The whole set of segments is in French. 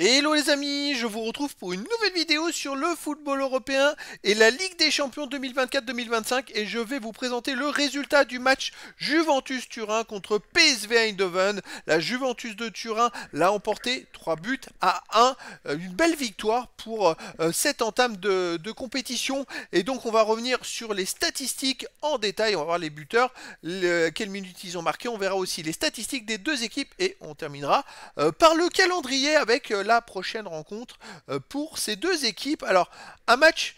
Hello les amis, je vous retrouve pour une nouvelle vidéo sur le football européen et la Ligue des Champions 2024-2025 et je vais vous présenter le résultat du match Juventus-Turin contre PSV Eindhoven. La Juventus de Turin l'a emporté 3 buts à 1, une belle victoire pour cette entame de compétition et donc on va revenir sur les statistiques en détail, on va voir les buteurs, quelles minutes ils ont marqué, on verra aussi les statistiques des deux équipes et on terminera par le calendrier avec la prochaine rencontre pour ces deux équipes. Alors, un match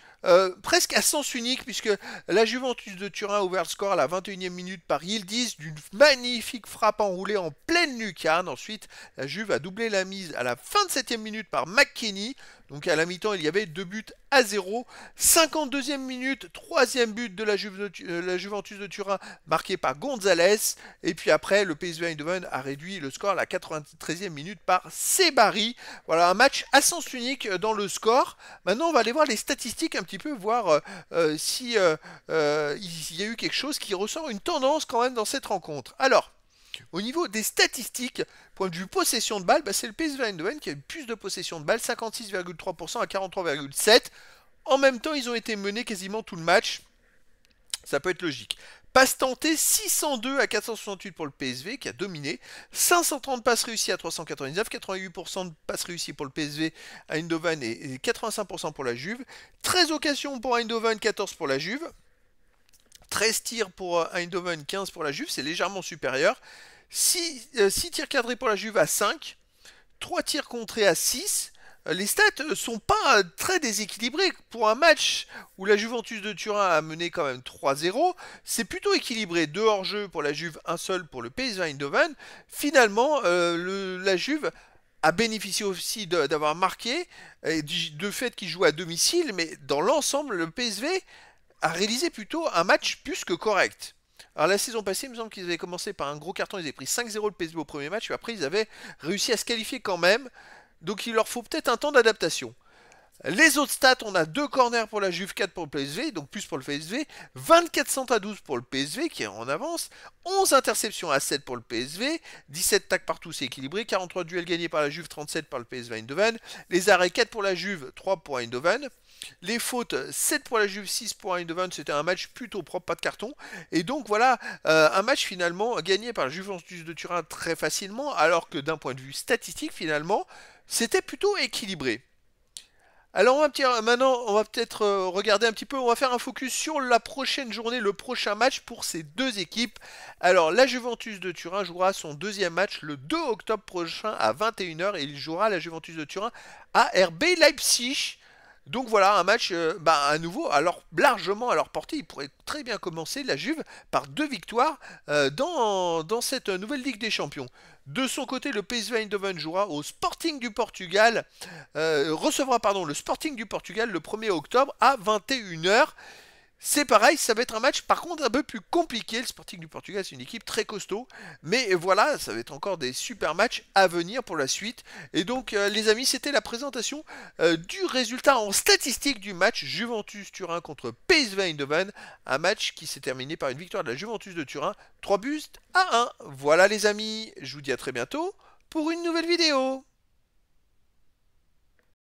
presque à sens unique puisque la Juventus de Turin a ouvert le score à la 21e minute par Yildiz d'une magnifique frappe enroulée en pleine lucarne. Ensuite, la Juve a doublé la mise à la 27e minute par McKennie. Donc à la mi-temps, il y avait 2 buts à 0. 52e minute, troisième but de la Juventus de Turin marqué par Gonzalez. Et puis après, le PSV Eindhoven a réduit le score à la 93e minute par Sebari. Voilà, un match à sens unique dans le score. Maintenant, on va aller voir les statistiques un petit peu, voir si il y a eu quelque chose qui ressort une tendance quand même dans cette rencontre. Alors, au niveau des statistiques, point de vue possession de balle, c'est le PSV Eindhoven qui a eu plus de possession de balle, 56,3% à 43,7%. En même temps, ils ont été menés quasiment tout le match. Ça peut être logique. Passes tentées, 602 à 468 pour le PSV qui a dominé. 530 passes réussies à 399, 88% de passes réussies pour le PSV à Eindhoven et 85% pour la Juve. 13 occasions pour Eindhoven, 14 pour la Juve. 13 tirs pour Eindhoven, 15 pour la Juve, c'est légèrement supérieur. 6 tirs cadrés pour la Juve à 5. 3 tirs contrés à 6. Les stats sont pas très déséquilibrés pour un match où la Juventus de Turin a mené quand même 3-0. C'est plutôt équilibré, 2 hors-jeu pour la Juve, un seul pour le PSV Eindhoven. Finalement, la Juve a bénéficié aussi d'avoir marqué, du fait qu'il joue à domicile, mais dans l'ensemble, le PSV a réalisé plutôt un match plus que correct. Alors la saison passée, il me semble qu'ils avaient commencé par un gros carton, ils avaient pris 5-0 le PSV au premier match, puis après ils avaient réussi à se qualifier quand même. Donc il leur faut peut-être un temps d'adaptation. Les autres stats, on a 2 corners pour la Juve, 4 pour le PSV, donc plus pour le PSV, 24 centres à 12 pour le PSV qui est en avance, 11 interceptions à 7 pour le PSV, 17 tacs partout, c'est équilibré, 43 duels gagnés par la Juve, 37 par le PSV Eindhoven, les arrêts 4 pour la Juve, 3 pour Eindhoven, les fautes 7 pour la Juve, 6 pour Eindhoven, c'était un match plutôt propre, pas de carton, et donc voilà, un match finalement gagné par la Juventus de Turin très facilement, alors que d'un point de vue statistique finalement, c'était plutôt équilibré. Alors maintenant, on va peut-être regarder un petit peu, on va faire un focus sur la prochaine journée, le prochain match pour ces deux équipes. Alors la Juventus de Turin jouera son deuxième match le 2 octobre prochain à 21h et il jouera la Juventus de Turin à RB Leipzig. Donc voilà, un match à nouveau alors largement à leur portée. Il pourrait très bien commencer la Juve par 2 victoires dans cette nouvelle Ligue des Champions. De son côté, le PSV Eindhoven jouera au Sporting du Portugal, recevra le Sporting du Portugal le 1er octobre à 21h. C'est pareil, ça va être un match par contre un peu plus compliqué. Le Sporting du Portugal, c'est une équipe très costaud. Mais voilà, ça va être encore des super matchs à venir pour la suite. Et donc, les amis, c'était la présentation du résultat en statistique du match Juventus-Turin contre PSV Eindhoven. Un match qui s'est terminé par une victoire de la Juventus de Turin, 3 buts à 1. Voilà les amis, je vous dis à très bientôt pour une nouvelle vidéo.